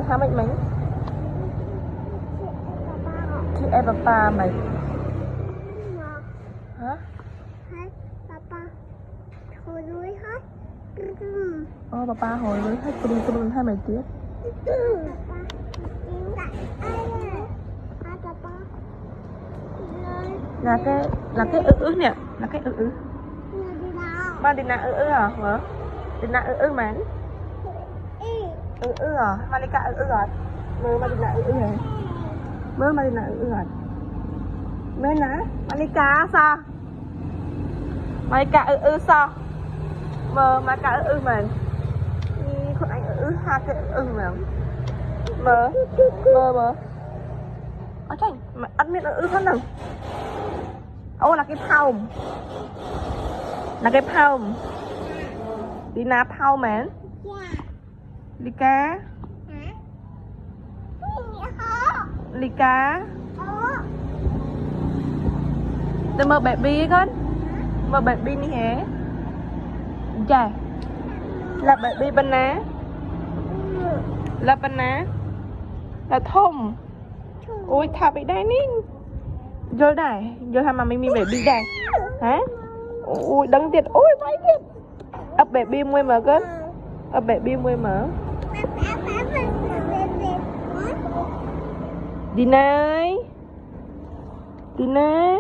How much mình? Chị em papa mày. Hả? Papa hồi với hết cùm hai mày tiếc. Là cái nè, là cái ba đi nào à vợ? Đi nào mà à, Malika rồi. Mơ mà đi nào rồi. Mơ mà đi nào rồi. Mẹ nè, Malika sao? Malika sao? Mơ Malika mình. Con anh hai cái mà. Mơ. Ở trên mà ăn miếng hết nào. Là cái palm. Là cái palm. Đi na palm man. Lika. Lika. Đừng mơ baby con. Mơ baby ní hả? Dạ. Là baby bên ná. Là bên ná. Là thông. Ôi thả bị đây ní. Vô đây. Vô thả mà mình baby đây. Hả? Ôi đắng tiệt. Ôi váy tiệt. Ấp baby môi mở con. Ấp baby môi mở. Đi này. Đi này.